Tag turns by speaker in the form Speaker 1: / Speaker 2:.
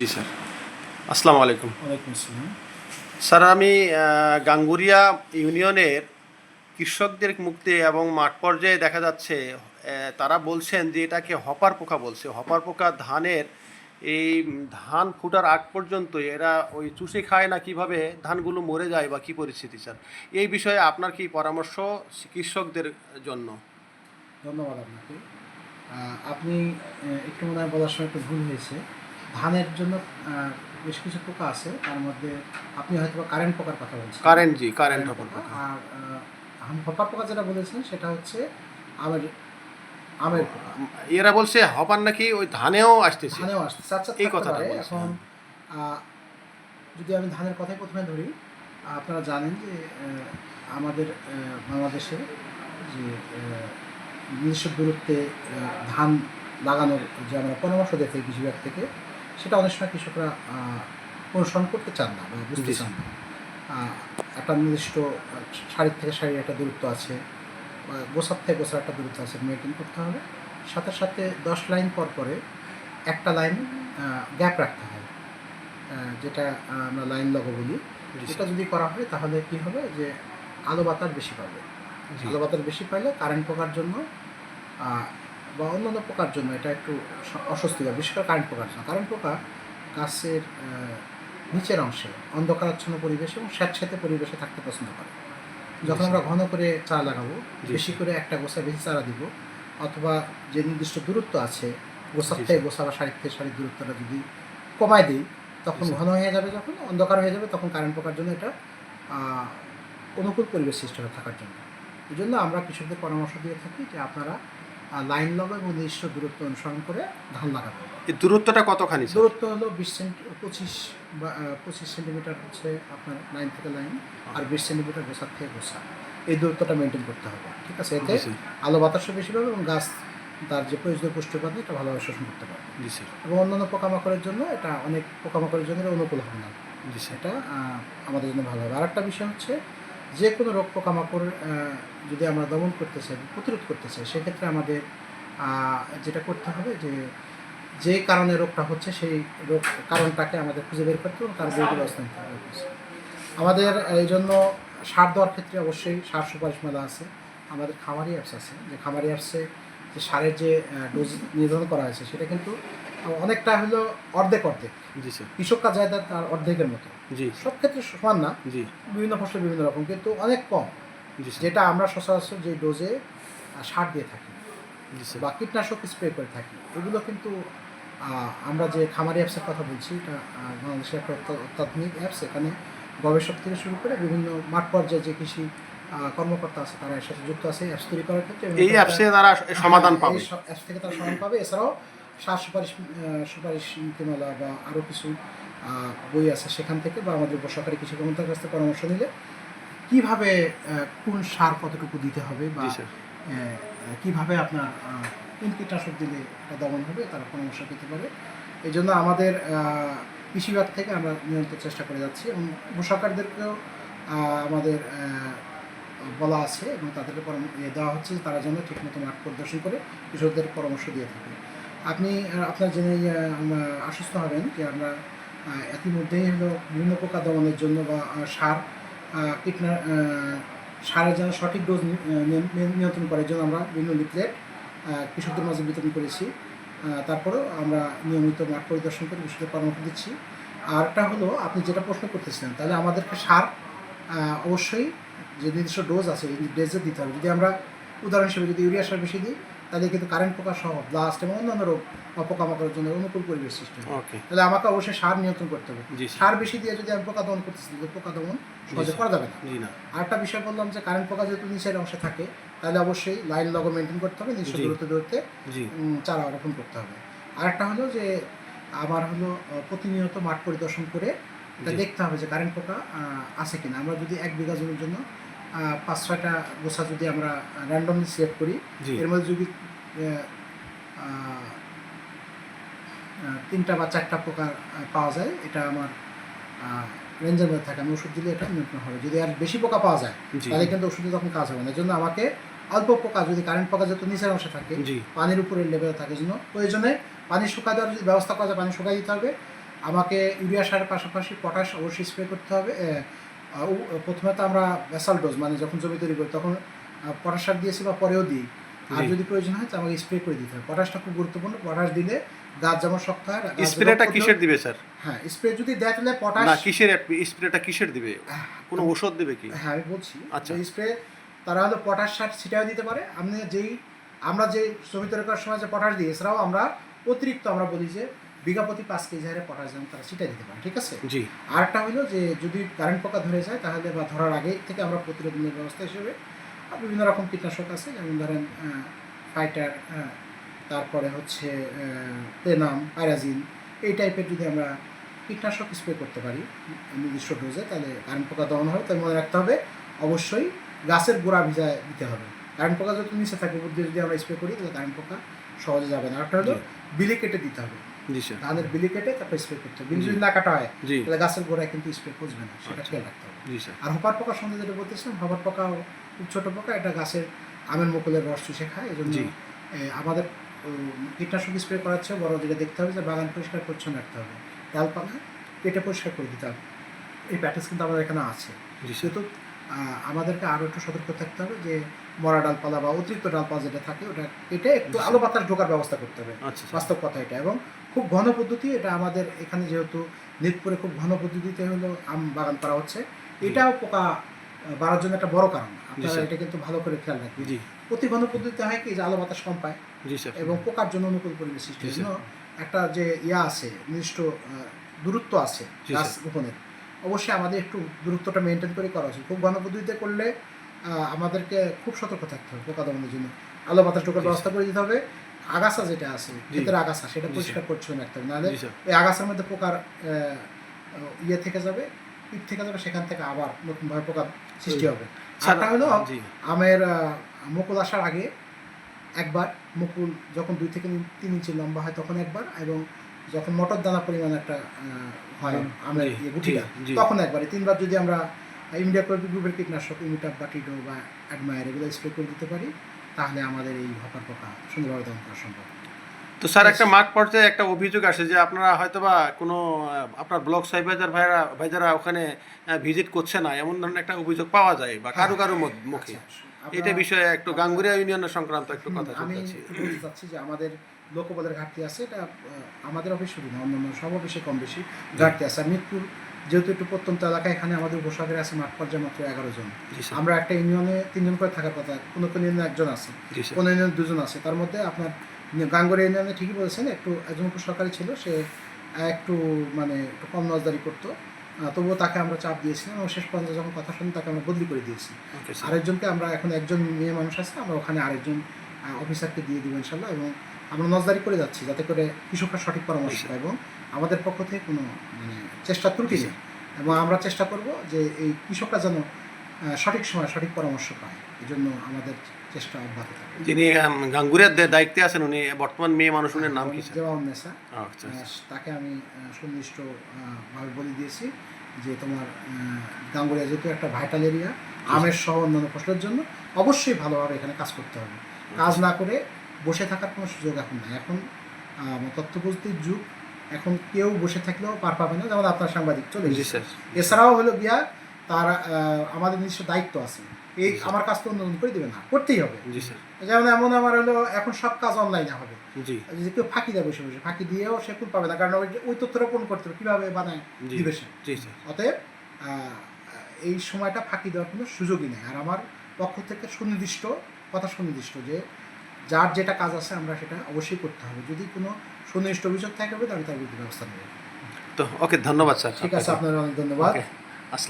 Speaker 1: জি sir. আসসালামু আলাইকুম।
Speaker 2: ওয়ালাইকুম আসসালাম।
Speaker 1: স্যার আমি গাঙ্গুরিয়া ইউনিয়নের কৃষকদের মুখে এবং মাঠ পর্যায়ে দেখা যাচ্ছে তারা বলছেন যে এটাকে হপার পোকা বলছে। হপার পোকা ধানের এই ধান ফুটার আগ পর্যন্ত এরা ওই চুষে খায় না কিভাবে ধানগুলো মরে যায় বা কী পরিস্থিতি স্যার? এই বিষয়ে আপনার কি পরামর্শ কৃষকদের জন্য?
Speaker 2: ধন্যবাদ আপনাকে। আপনি একটু মনে হয় বলার সময় একটু ভুল হয়েছে। ধানের জন্য আ বেশ কিছু পোকা আছে। তার মধ্যে আপনি হয়তোবা কারেন্ট পোকার কথা বলছেন।
Speaker 1: কারেন্ট
Speaker 2: কারেন্ট
Speaker 1: হপার
Speaker 2: পোকা
Speaker 1: পোকা।
Speaker 2: আর হপা পোকা যেটা বলেছেন সেটা হচ্ছে আমের
Speaker 1: ও
Speaker 2: আমের পোকা।
Speaker 1: এরা বলছে হপার নাকি ওই ধানেও আসতেছে।
Speaker 2: ধানেও আসতেছে। আচ্ছা
Speaker 1: এই
Speaker 2: থাকতে
Speaker 1: কথাটা
Speaker 2: পারে।
Speaker 1: বলছে।
Speaker 2: এখন
Speaker 1: হ্যাঁ।
Speaker 2: আ যদি আমি ধানের কথাই ১ম এ ধরি, আপনারা জানেন যে আমাদের বাংলাদেশে যে নির্দিষ্ট দূরত্বে ধান লাগানোর যে আমরা পরামর্শ দেই থাকি কৃষি বিভাগ থেকে, সেটা অনেক সময় কৃষকরা অনুসরণ করতে চান না বা বুঝতে
Speaker 1: জি
Speaker 2: চান
Speaker 1: স্যার।
Speaker 2: না। আ একটা নির্দিষ্ট সারির থেকে সারির একটা দূরত্ব আছে বা গোছার থেকে গোছার একটা দূরত্ব আছে, মেইনটেইন করতে হবে। সাথে, সাথে ১০ লাইন পর পরে একটা লাইন গ্যাপ রাখতে হয়। যেটা আমরা লাইন লগো বলি।
Speaker 1: জি
Speaker 2: এটা
Speaker 1: স্যার।
Speaker 2: যদি করা হয় তাহলে কি হবে যে আলো বাতাস বেশি পাবে।
Speaker 1: জি।
Speaker 2: আলো বাতাস বেশি পাইলে কারেন্ট পোকার জন্য আ বা অন্যান্য পোকার জন্য এটা একটু অস্বস্তিকর। বিশেষ করে কারেন্ট পোকার জন্য। কারেন্ট পোকা গাছের নিচের অংশে অন্ধকারাচ্ছন্ন পরিবেশে এবং স্যাঁতসেঁতে পরিবেশে থাকতে পছন্দ করে।
Speaker 1: জি
Speaker 2: যখন আমরা
Speaker 1: স্যার।
Speaker 2: ঘন করে চারা লাগাবো,
Speaker 1: জি
Speaker 2: বেশি
Speaker 1: স্যার।
Speaker 2: করে একটা গোছায় বেশি চারা দিব, অথবা যে নির্দিষ্ট দূরত্ব আছে, গোছার
Speaker 1: জি
Speaker 2: থেকে
Speaker 1: স্যার।
Speaker 2: গোছা বা সারির থেকে সারির দূরত্বটা যদি কমায় দেই,
Speaker 1: জি
Speaker 2: তখন
Speaker 1: স্যার।
Speaker 2: ঘন হয়ে যাবে, যখন অন্ধকার হয়ে যাবে তখন কারেন্ট পোকার জন্য এটা আ অনুকূল পরিবেশ সৃষ্টি হবে থাকার জন্য। এজন্য আমরা কৃষকদের পরামর্শ দিয়ে থাকি যে আপনারা লাইন লাগাও এবং নির্দিষ্ট দূরত্ব অনুসরণ করে ধান লাগাবেন।
Speaker 1: এই দূরত্বটা কতখানি স্যার?
Speaker 2: দূরত্ব হলো ২৫ বা ২৫ সেন্টিমিটার হচ্ছে আপনার লাইন থেকে লাইন, আর ২০ সেন্টিমিটার গোছার থেকে গোছা। এই দূরত্বটা মেইনটেইন করতে হবে। ঠিক আছে? এতে
Speaker 1: জি স্যার।
Speaker 2: আলো বাতাসও বেশি পাবে এবং গাছ তার যে প্রয়োজনীয় পুষ্টি উপাদান এটা ভালোভাবে শোষণ করতে পারবে।
Speaker 1: জি স্যার।
Speaker 2: এবং অন্যান্য পোকামাকড়ের জন্য এটা অনেক পোকামাকড়ের জন্য এটা অনুকূল হবে না।
Speaker 1: জি স্যার।
Speaker 2: এটা আমাদের জন্য ভালো হবে। আরেকটা বিষয় হচ্ছে যে কোনো রোগ পোকামাকড় যদি আমরা দমন করতে চাই, প্রতিরোধ করতে চাই, সেক্ষেত্রে আমাদের যেটা করতে হবে যে যে কারণে রোগটা হচ্ছে সেই রোগ কারণটাকে আমাদের খুঁজে বের করতে এবং তার বিরুদ্ধে ব্যবস্থা নিতে হবে। আমাদের এই জন্য সার দেওয়ার ক্ষেত্রে অবশ্যই সার সুপারিশমালা আছে। আমাদের খামারি অ্যাপস আছে। যে খামারি অ্যাপসে যে সারের যে ডোজ নির্ধারণ করা হয়েছে সেটা কিন্তু অনেকটা হলো অর্ধেক।
Speaker 1: জি স্যার।
Speaker 2: কৃষক কাজ হয় তার অর্ধেকের মতো।
Speaker 1: জি।
Speaker 2: সব ক্ষেত্রে সমান না।
Speaker 1: জি।
Speaker 2: বিভিন্ন ফসলে বিভিন্ন রকম কিন্তু অনেক কম।
Speaker 1: জি স্যার।
Speaker 2: যেটা আমরা সচরাচর যে ডোজে সার দিয়ে থাকি
Speaker 1: জি স্যার।
Speaker 2: বা কীটনাশক স্প্রে করে থাকি, এগুলো কিন্তু আমরা যে খামারি অ্যাপসের কথা বলছি, এটা বাংলাদেশের একটা অত্যাধুনিক অ্যাপস। এখানে গবেষক থেকে শুরু করে বিভিন্ন মাঠ পর্যায়ে যে কৃষি কর্মকর্তা আছে তারা এর সাথে যুক্ত আছে অ্যাপস তৈরি করার ক্ষেত্রে এবং
Speaker 1: এই
Speaker 2: এটা একটা
Speaker 1: অ্যাপসে তারা সমাধান
Speaker 2: এই
Speaker 1: পাবে।
Speaker 2: অ্যাপস থেকে তারা সমাধান পাবে। এছাড়াও সার সুপারিশ নীতিমালা বা আরও কিছু বই আছে সেখান থেকে, বা আমাদের সরকারি কৃষি কর্মকর্তার কাছ থেকে পরামর্শ নিলে কিভাবে কোন সার কতটুকু দিতে হবে বা
Speaker 1: জি স্যার।
Speaker 2: কিভাবে আপনার কোন কীটনাশক দিলে এটা দমন হবে তারা পরামর্শ পেতে পারে। এই জন্য আমাদের কৃষি বিভাগ থেকে আমরা নিয়মিত চেষ্টা করে যাচ্ছি এবং সরকারদেরকেও আমাদের বলা আছে এবং তাদেরকে দেওয়া হচ্ছে যে তারা যেন ঠিকমতো মাঠ পরিদর্শন করে কৃষকদের পরামর্শ দিয়ে থাকে। আপনি আপনার জেনে আশ্বস্ত হবেন যে আমরা ইতিমধ্যেই হলো বিভিন্ন পোকা দমনের জন্য বা সার সারের যেন সঠিক ডোজ নিয়ন্ত্রণ করার জন্য আমরা বিভিন্ন লিফলেট কৃষকদের মাঝে বিতরণ করেছি। তারপরেও আমরা নিয়মিত মাঠ পরিদর্শন করে কৃষকদের পরামর্শ দিচ্ছি। আরেকটা হলো আপনি যেটা প্রশ্ন করতেছিলেন, তাহলে আমাদেরকে সার অবশ্যই যে নির্দিষ্ট ডোজ আছে এই ডোজে দিতে হবে। যদি আমরা উদাহরণ হিসেবে যদি ইউরিয়া সার বেশি দিই, তাহলে কিন্তু কারেন্ট পোকা সহ ব্লাস্ট এবং অন্যান্য রোগ বা পোকামাকড়ের জন্য অনুকূল পরিবেশ সৃষ্টি হবে।
Speaker 1: ওকে।
Speaker 2: তাহলে আমাকে অবশ্যই সার নিয়ন্ত্রণ করতে হবে।
Speaker 1: জি স্যার।
Speaker 2: সার বেশি দিয়ে যদি আমি পোকা দমন করতেছি, তাহলে পোকা দমন
Speaker 1: জি
Speaker 2: সহজে
Speaker 1: স্যার।
Speaker 2: করা যাবে না।
Speaker 1: জি না।
Speaker 2: আরেকটা বিষয় বললাম যে কারেন্ট পোকা যেহেতু নিচের অংশে থাকে, তাহলে অবশ্যই লাইন লগো মেনটেন করতে হবে, নির্দিষ্ট
Speaker 1: জি।
Speaker 2: দূরত্বে
Speaker 1: জি।
Speaker 2: চারা রোপণ করতে হবে। আরেকটা হলো যে আমার হলো প্রতিনিয়ত মাঠ পরিদর্শন করে এটা
Speaker 1: জি।
Speaker 2: দেখতে হবে যে কারেন্ট পোকা আছে কিনা। আমরা যদি ১ বিঘা জমির জন্য ৫-৬টা গোছা যদি আমরা র্যান্ডমলি সিলেক্ট করি,
Speaker 1: জি।
Speaker 2: এর মধ্যে যদি আ ৩টা বা ৪টা পোকা পাওয়া যায়, এটা আমার আ রেঞ্জের মধ্যে থাকে। আমি ওষুধ দিলে এটা নিয়ন্ত্রণ হবে। যদি আর বেশি পোকা পাওয়া যায়,
Speaker 1: জি।
Speaker 2: তাহলে কিন্তু ওষুধে তখন কাজ হবে না। এজন্য আমাকে অল্প পোকা, যদি কারেন্ট পোকা যেহেতু নিচের অংশে থাকে,
Speaker 1: জি।
Speaker 2: পানির উপরের লেভেলে থাকে, এজন্য প্রয়োজনে পানি শুকায় দেওয়ার যদি ব্যবস্থা করা যায় পানি শুকায় দিতে হবে। আমাকে ইউরিয়া সারের পাশাপাশি পটাশ অবশ্যই স্প্রে করতে হবে। প্রথমে তো আমরা বেসাল ডোজ মানে যখন জমি তৈরি করি তখন পটাশ সার দিয়েছি বা পরেও দিই। আর
Speaker 1: জি।
Speaker 2: যদি প্রয়োজন হয় তো আমাকে স্প্রে করে দিতে হবে। পটাশটা খুব গুরুত্বপূর্ণ। পটাশ দিলে গাছ যেমন শক্ত হয়। গাছ যেমন
Speaker 1: স্প্রেটা কিসের দিবে স্যার?
Speaker 2: হ্যাঁ, স্প্রে যদি দেয় তাহলে পটাশ
Speaker 1: না কিসের স্প্রেটা কিসের দিবে? কোনো ওষুধ দিবে কি?
Speaker 2: হ্যাঁ, আমি বলছি
Speaker 1: আচ্ছা।
Speaker 2: যে স্প্রে তারা হলো পটাশ সার ছিটাও দিতে পারে। আমরা যে জমি তৈরি করার সময় যে পটাশ দিই এছাড়াও আমরা অতিরিক্ত আমরা বলি যে বিঘা প্রতি 5 কেজি হারে পটাশ যেন তারা ছিটাই দিতে পারে, ঠিক আছে?
Speaker 1: জি।
Speaker 2: আরেকটা হলো যে যদি কারেন্ট পোকা ধরে যায় তাহলে বা ধরার আগে থেকে আমরা প্রতিরোধনের ব্যবস্থা হিসেবে বিভিন্ন রকম কীটনাশক আছে, যেমন ধরেন ফাইটার, তারপরে হচ্ছে পেনাম, পাইরাজিন, এই টাইপের যদি আমরা কীটনাশক স্প্রে করতে পারি নির্দিষ্ট ডোজে তাহলে কারেন্ট পোকা দমন হবে। তাই মনে রাখতে হবে অবশ্যই গাছের গোড়া ভিজায় দিতে হবে। কারেন্ট পোকা যত নিচে থাকে উপর দিয়ে যদি আমরা স্প্রে করি তাহলে কারেন্ট পোকা সহজে যাবে না। আরেকটা হলো বিলি কেটে দিতে হবে।
Speaker 1: জি স্যার।
Speaker 2: ধানের বিলি কেটে তারপর স্প্রে করতে হবে। বিলি
Speaker 1: জি।
Speaker 2: যদি না কাটা হয়
Speaker 1: জি।
Speaker 2: তাহলে গাছের গোড়ায় কিন্তু স্প্রে পচবে না, সেটা খেয়াল রাখতে হবে।
Speaker 1: জি স্যার।
Speaker 2: আর হপার পোকার সঙ্গে যেটা বলতেছিলাম, হপার পোকা খুব ছোটো পোকা, এটা গাছের আমের মুকুলের রস চুষে খায়। এই জন্য
Speaker 1: জি।
Speaker 2: আমাদের কীটনাশক স্প্রে করার চেয়ে বড় যেটা দেখতে হবে যে বাগান পরিষ্কার পরিচ্ছন্ন রাখতে হবে, ডালপালা কেটে পরিষ্কার করে দিতে হবে। এই প্যাকেজ কিন্তু আমাদের এখানে আছে।
Speaker 1: জি স্যার।
Speaker 2: সেহেতু আমাদেরকে আরও একটু সতর্ক থাকতে হবে যে মরা ডালপালা বা অতিরিক্ত ডালপালা যেটা থাকে ওটা কেটে একটু আলো বাতাস ঢোকার ব্যবস্থা করতে হবে।
Speaker 1: আচ্ছা স্যার।
Speaker 2: বাস্তব কথা এটা। এবং খুব ঘন পদ্ধতি এটা আমাদের এখানে, যেহেতু নিতপুরে খুব ঘন পদ্ধতিতে হলো আম বাগান করা হচ্ছে, এটাও পোকা বাড়ার জন্য একটা বড় কারণ। আপনারা
Speaker 1: স্যার।
Speaker 2: এটা কিন্তু ভালো করে খেয়াল রাখবেন।
Speaker 1: জি।
Speaker 2: অতি ঘন পদ্ধতিতে হয় কি যে আলো বাতাস কম পায়
Speaker 1: জি স্যার।
Speaker 2: এবং পোকার জন্য অনুকূল পরিবেশ সৃষ্টি হয়।
Speaker 1: জি, স্যার।
Speaker 2: একটা যে আছে নির্দিষ্ট দূরত্ব আছে
Speaker 1: জি,
Speaker 2: গাছ
Speaker 1: স্যার।
Speaker 2: রোপণের, অবশ্যই আমাদের একটু দূরত্বটা মেনটেন করে করা উচিত। খুব ঘন পদ্ধতিতে করলে আমাদেরকে খুব সতর্ক থাকতে হবে পোকা দমনের জন্য। আলো বাতাস ঢোকার
Speaker 1: জি,
Speaker 2: ব্যবস্থা করে দিতে হবে। আগাছা যেটা আছে,
Speaker 1: জি।
Speaker 2: ক্ষেতের আগাছা, সেটা
Speaker 1: জি,
Speaker 2: পরিষ্কার পরিচ্ছন্ন রাখতে হবে। নাহলে
Speaker 1: জি, স্যার।
Speaker 2: ওই আগাছার মধ্যে পোকার ইয়ে থেকে যাবে, পিঠ থেকে যাবে, সেখান থেকে আবার নতুনভাবে পোকার সৃষ্টি হবে।
Speaker 1: স্যার,
Speaker 2: আরটা হলো
Speaker 1: জি।
Speaker 2: আমের মুকুল আসার আগে একবার, মুকুল যখন 2 থেকে 3 ইঞ্চি লম্বা হয় তখন একবার, এবং যখন মটর দানা পরিমাণ একটা হয় আমের
Speaker 1: জি,
Speaker 2: গুটিটা
Speaker 1: জি।
Speaker 2: তখন একবার। 3 বার যদি আমরা ইমিডাক্লোপিড গ্রুপের কীটনাশক ইমিটাপ বা টিডো বা অ্যাডমায়ার এগুলো স্প্রে করে দিতে পারি তাহলে আমাদের এই হপার পোকা সুন্দরভাবে দমন করা সম্ভব।
Speaker 1: তো স্যার একটা মাঠ পর্যায়ে একটা অভিযোগ আসে যে আপনারা হয়তোবা কোনো আপনার ব্লক সুপারভাইজার ভাইজারা ওখানে ভিজিট করছে না, এমন ধরনের একটা অভিযোগ পাওয়া যায় বা কারো কারো মুখে।
Speaker 2: আচ্ছা,
Speaker 1: এটা বিষয়ে একটু গাঙ্গুরিয়া ইউনিয়নের সংক্রান্ত একটু কথা
Speaker 2: আমি
Speaker 1: শুনতে চাচ্ছি।
Speaker 2: বলতে চাচ্ছি যে আমাদের লোকবলের ঘাটতি আছে। এটা আমাদের অফিস শুধু না, অন্যান্য সব অফিসে কম বেশি ঘাটতি আছে। আর মিরপুর যেহেতু একটু প্রত্যন্ত এলাকা, এখানে আমাদের উপসাগরে আছে মাঠ পর্যায়ে মাত্র 11 জন।
Speaker 1: জি স্যার।
Speaker 2: আমরা একটা ইউনিয়নে 3 জন করে থাকার কথা, কোনো কোনো ইউনিয়নে 1 জন আছে,
Speaker 1: জি স্যার।
Speaker 2: কোনো ইউনিয়নে 2 জন আছে। তার মধ্যে আপনার গাঙ্গুরিয়া ইউনিয়নে ঠিকই বলেছেন, একজন উপসহকারী ছিল, সে একটু মানে একটু কম নজরদারি করতো। তবুও তাকে আমরা চাপ দিয়েছিলাম এবং শেষ পর্যন্ত যখন কথা শুনি তাকে আমরা বদলি করে দিয়েছি।
Speaker 1: Okay sir.
Speaker 2: আরেকজনকে আমরা, এখন একজন মেয়ে মানুষ আছে, আমরা ওখানে আরেকজন অফিসারকে দিয়ে দেবো ইনশাল্লাহ। এবং আমরা নজরদারি করে যাচ্ছি যাতে করে কৃষকরা সঠিক পরামর্শ পায় এবং আমাদের পক্ষ থেকে কোনো মানে চেষ্টা ত্রুটি নেই। এবং আমরা চেষ্টা করব যে এই কৃষকরা যেন সঠিক সময় সঠিক পরামর্শ পায়, এই জন্য আমাদের চেষ্টা অব্যাহত থাকবে।
Speaker 1: যিনি গাঙ্গুরিয়ার দায়িত্বে আছেন উনি বর্তমান মেয়ে মানুষ, উনি নাম কি স্যার?
Speaker 2: জওয়ান্নেসা,
Speaker 1: আচ্ছা।
Speaker 2: তাকে আমি সুনির্দিষ্ট ভাবে বলে দিয়েছি যে তোমার গাঙ্গুরিয়া যেহেতু একটা ভাইটাল এরিয়া, আমের সহ অন্যান্য ফসলের জন্য অবশ্যই ভালোভাবে এখানে কাজ করতে হবে। কাজ না করে বসে থাকার কোনো সুযোগ এখন নাই। এখন তথ্য প্রযুক্তির যুগ, এখন কেউ বসে থাকলেও পার পাবে না, যেমন আপনার সাংবাদিক চলে
Speaker 1: জি
Speaker 2: এসেছে।
Speaker 1: স্যার।
Speaker 2: এছাড়াও হলো গিয়া তার আমাদের নিজস্ব দায়িত্ব আছে। এই আমার কাজ তো অন্য করে দেবে না, করতেই হবে।
Speaker 1: জি স্যার।
Speaker 2: যেমন এমন আমার হলো এখন সব কাজ অনলাইনে হবে।
Speaker 1: জি।
Speaker 2: যে কেউ ফাঁকি দেয় বসে বসে, ফাঁকি দিয়েও সে কুল পাবে না, কারণ ওই তথ্যটা পূরণ করতে হবে কীভাবে বানায়
Speaker 1: জি।
Speaker 2: দিবে সে।
Speaker 1: জি স্যার।
Speaker 2: অতএব এই সময়টা ফাঁকি দেওয়ার কোনো সুযোগই নেই। আর আমার পক্ষ থেকে সুনির্দিষ্ট যে যার যেটা কাজ আছে আমরা সেটা অবশ্যই করতে হবে। যদি কোনো সুনির্দিষ্ট অভিযোগ থাকে আমি তার বিরুদ্ধে ব্যবস্থা নেব।
Speaker 1: তো ওকে, ধন্যবাদ স্যার।
Speaker 2: ঠিক আছে, আপনার অনেক ধন্যবাদ।
Speaker 1: ওকে। আসসালাম।